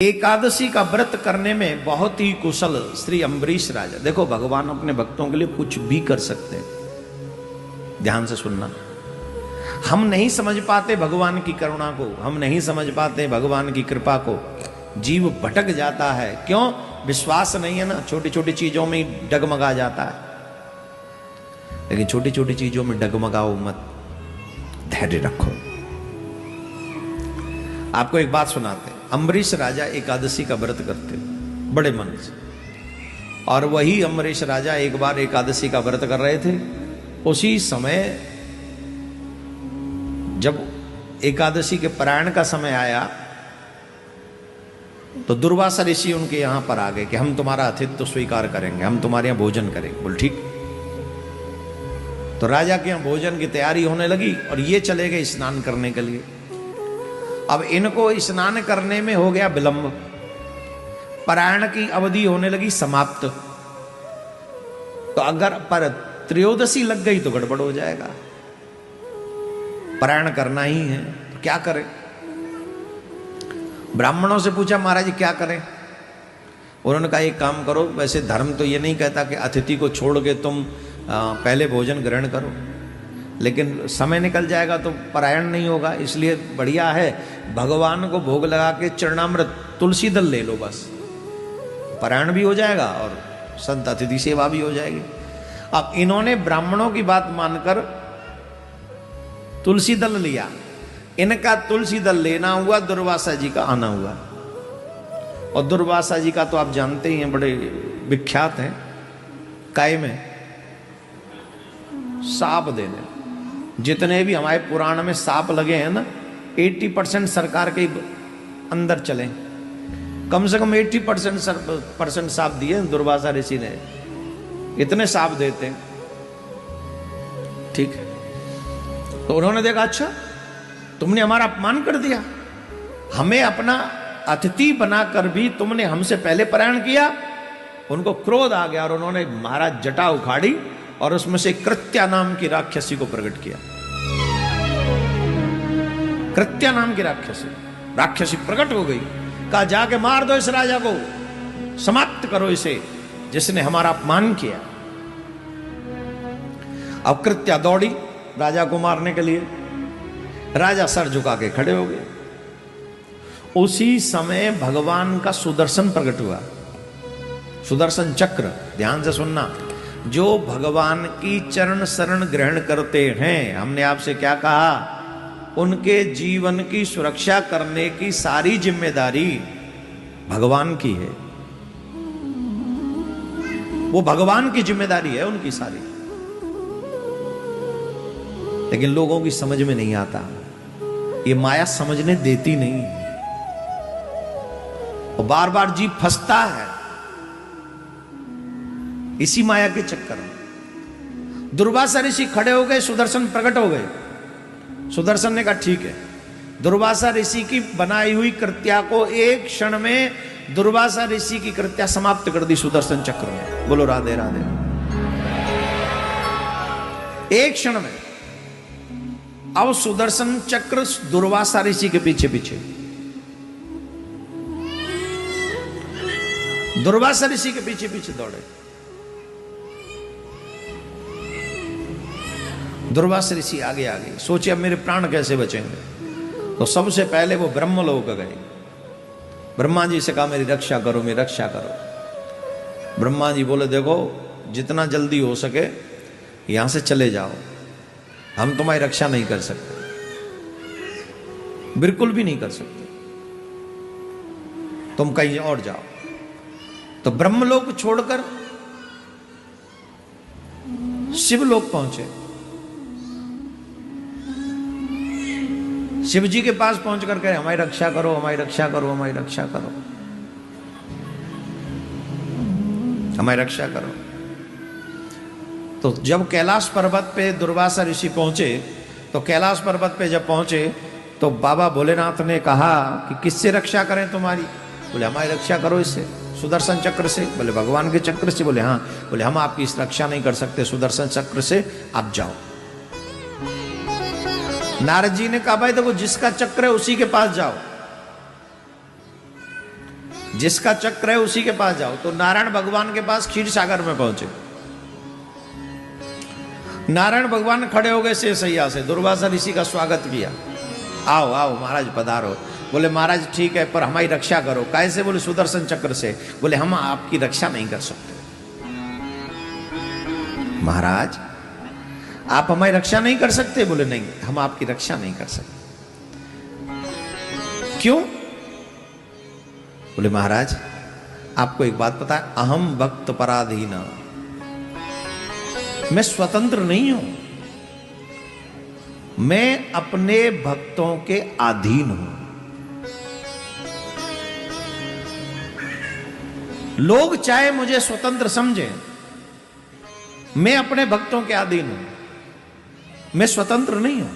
एकादशी का व्रत करने में बहुत ही कुशल श्री अम्बरीश राजा। देखो, भगवान अपने भक्तों के लिए कुछ भी कर सकते हैं। ध्यान से सुनना। हम नहीं समझ पाते भगवान की करुणा को, हम नहीं समझ पाते भगवान की कृपा को। जीव भटक जाता है। क्यों? विश्वास नहीं है ना, छोटी छोटी चीजों में डगमगा जाता है। लेकिन छोटी छोटी चीजों में डगमगाओ मत, धैर्य रखो। आपको एक बात सुनाते हैं। अम्बरीश राजा एकादशी का व्रत करते बड़े मन से, और वही अम्बरीश राजा एक बार एकादशी का व्रत कर रहे थे। उसी समय जब एकादशी के पारायण का समय आया तो दुर्वासा ऋषि उनके यहां पर आ गए कि हम तुम्हारा आतिथ्य स्वीकार करेंगे, हम तुम्हारे यहां भोजन करेंगे। बोल ठीक। तो राजा के यहां भोजन की तैयारी होने लगी और ये चले गए स्नान करने के लिए। अब इनको स्नान करने में हो गया विलंब, पारायण की अवधि होने लगी समाप्त। तो अगर पर त्रयोदशी लग गई तो गड़बड़ हो जाएगा। पारायण करना ही है तो क्या करें? ब्राह्मणों से पूछा, महाराज जी क्या करें? उन्होंने कहा एक काम करो, वैसे धर्म तो ये नहीं कहता कि अतिथि को छोड़ के तुम पहले भोजन ग्रहण करो, लेकिन समय निकल जाएगा तो पारायण नहीं होगा, इसलिए बढ़िया है भगवान को भोग लगा के चरणामृत तुलसी दल ले लो, बस पारायण भी हो जाएगा और संत अतिथि सेवा भी हो जाएगी। अब इन्होंने ब्राह्मणों की बात मानकर तुलसी दल लिया। इनका तुलसी दल लेना हुआ, दुर्वासा जी का आना हुआ। और दुर्वासा जी का तो आप जानते ही हैं, बड़े विख्यात हैं काय में साप देने। जितने भी हमारे पुराण में सांप लगे हैं ना, 80% सरकार के अंदर चले। कम से कम 80% सांप दिए दुर्वासा ऋषि ने। इतने सांप देते हैं, ठीक है। तो उन्होंने देखा, अच्छा तुमने हमारा अपमान कर दिया, हमें अपना अतिथि बनाकर भी तुमने हमसे पहले पारायण किया। उनको क्रोध आ गया और उन्होंने महाराज जटा उखाड़ी और उसमें से कृत्या नाम की राक्षसी को प्रकट किया। कृत्या नाम की राक्षसी प्रकट हो गई। कहा जाके मार दो इस राजा को, समाप्त करो इसे जिसने हमारा अपमान किया। अब कृत्या दौड़ी राजा को मारने के लिए। राजा सर झुका के खड़े हो गए। उसी समय भगवान का सुदर्शन प्रकट हुआ, सुदर्शन चक्र। ध्यान से सुनना। जो भगवान की चरण शरण ग्रहण करते हैं, हमने आपसे क्या कहा, उनके जीवन की सुरक्षा करने की सारी जिम्मेदारी भगवान की है। वो भगवान की जिम्मेदारी है उनकी सारी। लेकिन लोगों की समझ में नहीं आता, ये माया समझने देती नहीं, और बार बार जीव फंसता है इसी माया के चक्कर में। दुर्वासा ऋषि खड़े हो गए, सुदर्शन प्रकट हो गए। सुदर्शन ने कहा ठीक है। दुर्वासा ऋषि की बनाई हुई कृत्या को एक क्षण में दुर्वासा ऋषि की कृत्या समाप्त कर दी सुदर्शन चक्र में। बोलो राधे राधे। एक क्षण में। अब सुदर्शन चक्र दुर्वासा ऋषि के पीछे पीछे, दुर्वासा ऋषि के पीछे पीछे दौड़े। दुर्वासा ऋषि आगे आगे सोचे अब मेरे प्राण कैसे बचेंगे। तो सबसे पहले वो ब्रह्मलोक गए। ब्रह्मा जी से कहा मेरी रक्षा करो, मेरी रक्षा करो। ब्रह्मा जी बोले देखो जितना जल्दी हो सके यहां से चले जाओ, हम तुम्हारी रक्षा नहीं कर सकते, बिल्कुल भी नहीं कर सकते, तुम कहीं और जाओ। तो ब्रह्मलोक छोड़कर शिवलोक पहुंचे। शिव जी के पास पहुंचकर कहे हमारी रक्षा करो, हमारी रक्षा करो, हमारी रक्षा करो, हमारी रक्षा करो। तो जब कैलाश पर्वत पे दुर्वासा ऋषि पहुंचे, तो कैलाश पर्वत पे जब पहुंचे तो बाबा भोलेनाथ ने कहा कि किससे रक्षा करें तुम्हारी? बोले हमारी रक्षा करो इससे, सुदर्शन चक्र से। बोले भगवान के चक्र से? बोले हाँ। बोले हम आपकी इस रक्षा नहीं कर सकते, सुदर्शन चक्र से आप जाओ। नारद जी ने कहा भाई देखो जिसका चक्र है उसी के पास जाओ। जिसका चक्र है उसी के पास जाओ। तो नारायण भगवान के पास क्षीर सागर में पहुंचे। नारायण भगवान खड़े हो गए शेषैया से, दुर्वासा ऋषि का स्वागत किया। आओ आओ महाराज पधारो। बोले महाराज ठीक है, पर हमारी रक्षा करो। कैसे? बोले सुदर्शन चक्र से। बोले हम आपकी रक्षा नहीं कर सकते। महाराज आप हमारी रक्षा नहीं कर सकते? बोले नहीं, हम आपकी रक्षा नहीं कर सकते। क्यों? बोले महाराज आपको एक बात पता है, अहम भक्त पराधीन, मैं स्वतंत्र नहीं हूं, मैं अपने भक्तों के अधीन हूं। लोग चाहे मुझे स्वतंत्र समझें, मैं अपने भक्तों के अधीन हूं, मैं स्वतंत्र नहीं हूं।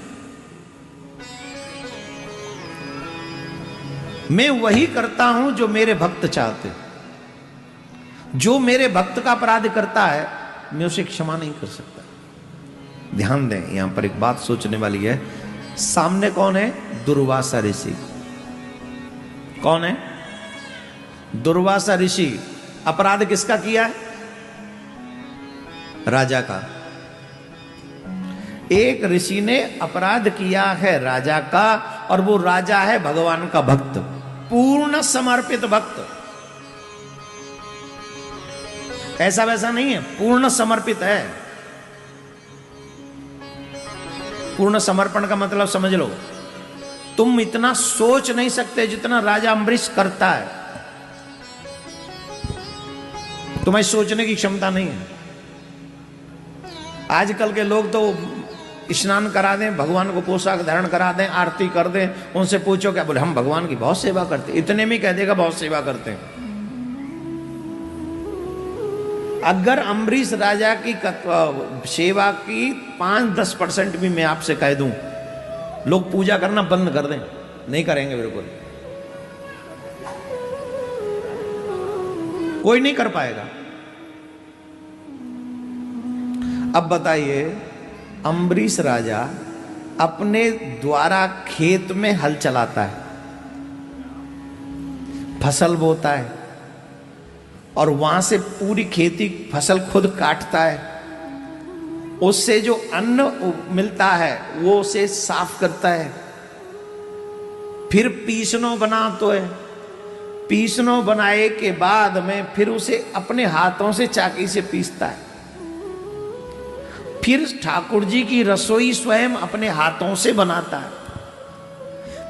मैं वही करता हूं जो मेरे भक्त चाहते। जो मेरे भक्त का अपराध करता है मैं उसे क्षमा नहीं कर सकता। ध्यान दें, यहां पर एक बात सोचने वाली है। सामने कौन है? दुर्वासा ऋषि। कौन है? दुर्वासा ऋषि। अपराध किसका किया है? राजा का। एक ऋषि ने अपराध किया है राजा का, और वो राजा है भगवान का भक्त, पूर्ण समर्पित भक्त। ऐसा वैसा नहीं है, पूर्ण समर्पित है। पूर्ण समर्पण का मतलब समझ लो, तुम इतना सोच नहीं सकते जितना राजा अम्बरीश करता है। तुम्हें सोचने की क्षमता नहीं है। आजकल के लोग तो स्नान करा दें, भगवान को पोशाक धारण करा दें, आरती कर दें, उनसे पूछो क्या? बोले हम भगवान की बहुत सेवा करते। इतने में कह देगा बहुत सेवा करते हैं। अगर अम्बरीश राजा की सेवा की 5-10% भी मैं आपसे कह दूं, लोग पूजा करना बंद कर दें। नहीं करेंगे बिल्कुल, कोई नहीं कर पाएगा। अब बताइए, अम्बरीश राजा अपने द्वारा खेत में हल चलाता है, फसल बोता है, और वहां से पूरी खेती फसल खुद काटता है। उससे जो अन्न मिलता है वो उसे साफ करता है, फिर पीसनो बनाते है। पीसनो बनाए के बाद में फिर उसे अपने हाथों से चाकी से पीसता है। फिर ठाकुर जी की रसोई स्वयं अपने हाथों से बनाता है।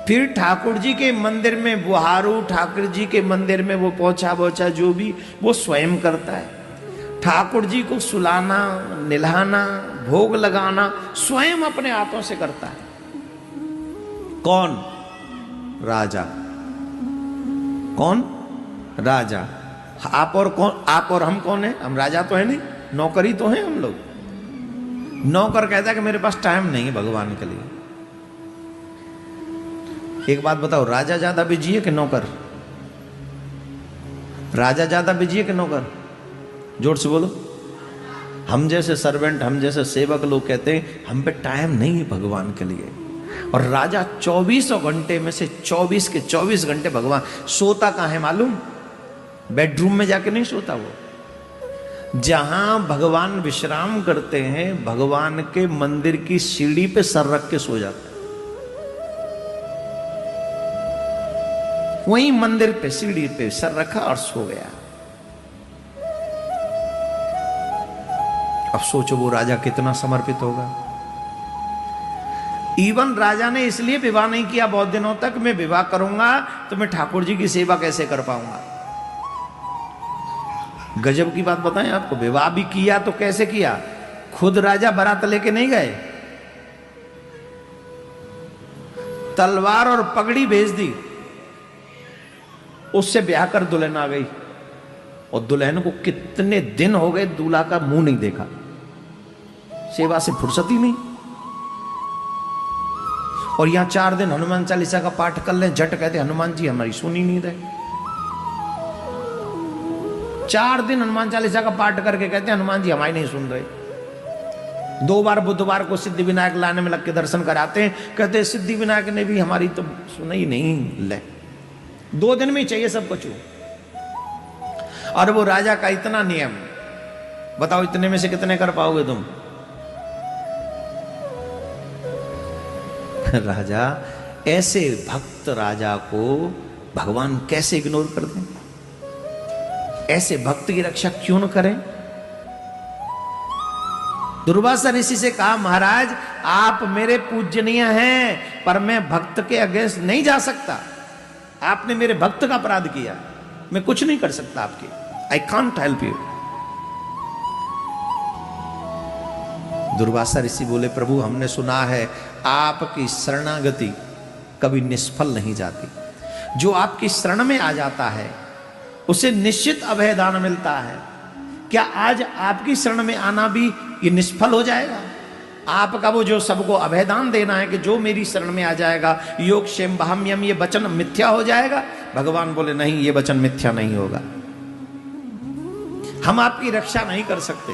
फिर ठाकुर जी के मंदिर में बुहारू, ठाकुर जी के मंदिर में वो पोछा बोछा जो भी वो स्वयं करता है। ठाकुर जी को सुलाना, निल्हाना, भोग लगाना स्वयं अपने हाथों से करता है। कौन? राजा। कौन? राजा। आप और कौन? आप और हम कौन है? हम राजा तो है नहीं, नौकरी तो है हम लोग। नौकर कहता है कि मेरे पास टाइम नहीं है भगवान के लिए। एक बात बताओ, राजा ज्यादा बिजी है कि नौकर? राजा ज्यादा बिजी है कि नौकर? जोर से बोलो। हम जैसे सर्वेंट, हम जैसे सेवक लोग कहते हैं हम पे टाइम नहीं है भगवान के लिए। और राजा 24 घंटे में से 24 के 24 घंटे भगवान सोता कहाँ है मालूम? बेडरूम में जाके नहीं सोता वो। जहां भगवान विश्राम करते हैं, भगवान के मंदिर की सीढ़ी पे सर रख के सो जाता है। वहीं मंदिर पे सीढ़ी पे सर रखा और सो गया। अब सोचो वो राजा कितना समर्पित होगा। इवन राजा ने इसलिए विवाह नहीं किया बहुत दिनों तक, मैं विवाह करूंगा तो मैं ठाकुर जी की सेवा कैसे कर पाऊंगा। गजब की बात बताएं आपको, विवाह भी किया तो कैसे किया? खुद राजा बारात लेके नहीं गए, तलवार और पगड़ी भेज दी, उससे ब्याह कर दुल्हन आ गई। और दुल्हन को कितने दिन हो गए दूल्हा का मुंह नहीं देखा, सेवा से फुर्सत ही नहीं। और यहां 4 दिन हनुमान चालीसा का पाठ कर लें, झट कहते हनुमान जी हमारी सुनी नहीं रहे। 4 दिन हनुमान चालीसा का पाठ करके कहते हैं हनुमान जी हमारी नहीं सुन रहे। 2 बार बुधवार को सिद्धि विनायक लाने में लग के दर्शन कराते हैं, कहते हैं सिद्धि विनायक ने भी हमारी तो सुना ही नहीं। ले 2 दिन में ही चाहिए सब कुछ। और वो राजा का इतना नियम, बताओ इतने में से कितने कर पाओगे तुम? राजा, ऐसे भक्त राजा को भगवान कैसे इग्नोर कर दें? ऐसे भक्त की रक्षा क्यों न करें? दुर्वासा ऋषि से कहा, महाराज आप मेरे पूजनीय हैं, पर मैं भक्त के अगेंस्ट नहीं जा सकता। आपने मेरे भक्त का अपराध किया, मैं कुछ नहीं कर सकता आपके। I can't help you. Durvasa ऋषि बोले, प्रभु हमने सुना है आपकी शरणागति कभी निष्फल नहीं जाती। जो आपकी शरण में आ जाता है उसे निश्चित अभयदान मिलता है। क्या आज आपकी शरण में आना भी ये निष्फल हो जाएगा? आपका वो जो सबको अभयदान देना है कि जो मेरी शरण में आ जाएगा, योग क्षेम बहाम्यम, ये वचन मिथ्या हो जाएगा? भगवान बोले, नहीं, ये वचन मिथ्या नहीं होगा। हम आपकी रक्षा नहीं कर सकते,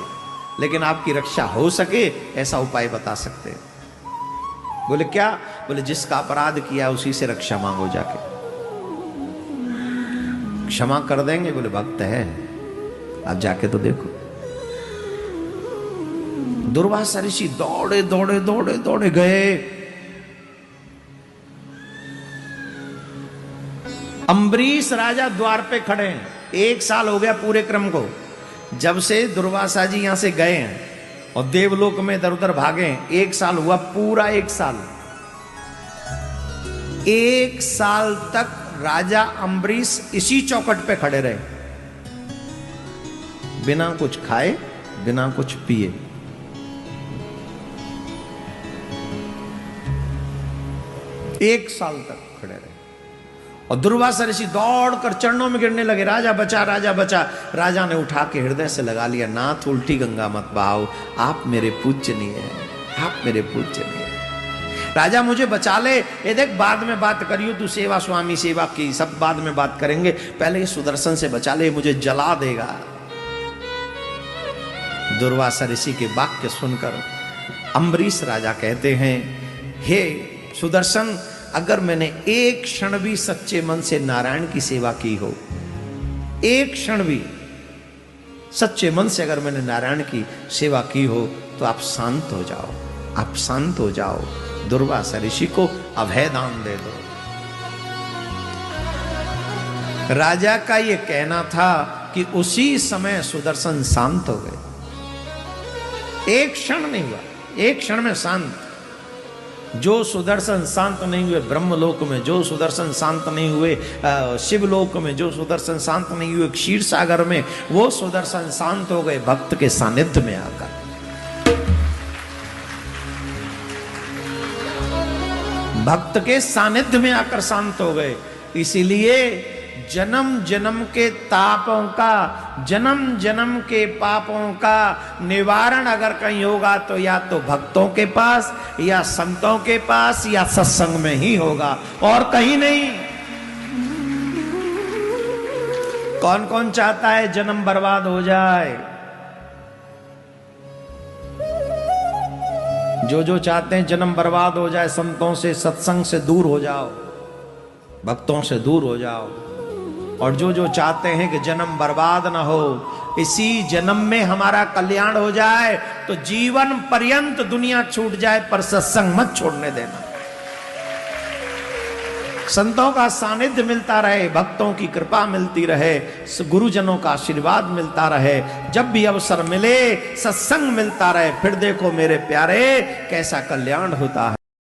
लेकिन आपकी रक्षा हो सके ऐसा उपाय बता सकते हैं। बोले क्या? बोले जिसका अपराध किया उसी से रक्षा मांगो जाके, क्षमा कर देंगे। बोले भक्त है, आप जाके तो देखो। दुर्वासा ऋषि दौड़े दौड़े दौड़े दौड़े गए। अम्बरीश राजा द्वार पे खड़े हैं। 1 साल हो गया पूरे क्रम को, जब से दुर्वासा जी यहां से गए हैं और देवलोक में इधर उधर भागे हैं। 1 साल हुआ, पूरा 1 साल। 1 साल तक राजा अम्बरीश इसी चौखट पे खड़े रहे, बिना कुछ खाए, बिना कुछ पिए। एक साल तक खड़े रहे और दुर्वासा ऋषि दौड़कर चरणों में गिरने लगे, राजा बचा, राजा बचा। राजा ने उठा के हृदय से लगा लिया, नाथ उल्टी गंगा मत बहाओ, आप मेरे पूजनीय हैं, आप मेरे पूजनीय हैं। राजा मुझे बचा ले, ये देख बाद में बात करियो, तू सेवा स्वामी सेवा की सब बाद में बात करेंगे, पहले सुदर्शन से बचा ले, मुझे जला देगा। दुर्वासा ऋषि के वाक्य सुनकर अम्बरीश राजा कहते हैं, हे सुदर्शन, अगर मैंने एक क्षण भी सच्चे मन से नारायण की सेवा की हो, एक क्षण भी सच्चे मन से अगर मैंने नारायण की सेवा की हो, तो आप शांत हो जाओ, आप शांत हो जाओ, दुर्वासा ऋषि को अभयदान दे दो। राजा का यह कहना था कि उसी समय सुदर्शन शांत हो गए। एक क्षण नहीं हुआ, एक क्षण में शांत। जो सुदर्शन शांत नहीं हुए ब्रह्मलोक में, जो सुदर्शन शांत नहीं हुए शिवलोक में, जो सुदर्शन शांत नहीं हुए क्षीर सागर में, वो सुदर्शन शांत हो गए भक्त के सानिध्य में आकर। भक्त के सानिध्य में आकर शांत हो गए। इसीलिए जन्म जन्म के तापों का, जन्म जन्म के पापों का निवारण अगर कहीं होगा तो या तो भक्तों के पास, या संतों के पास, या सत्संग में ही होगा, और कहीं नहीं। कौन कौन चाहता है जन्म बर्बाद हो जाए? जो जो चाहते हैं जन्म बर्बाद हो जाए, संतों से सत्संग से दूर हो जाओ, भक्तों से दूर हो जाओ। और जो जो चाहते हैं कि जन्म बर्बाद ना हो, इसी जन्म में हमारा कल्याण हो जाए, तो जीवन पर्यंत दुनिया छूट जाए पर सत्संग मत छोड़ने देना। संतों का सानिध्य मिलता रहे, भक्तों की कृपा मिलती रहे, गुरुजनों का आशीर्वाद मिलता रहे, जब भी अवसर मिले सत्संग मिलता रहे, फिर देखो मेरे प्यारे कैसा कल्याण होता है।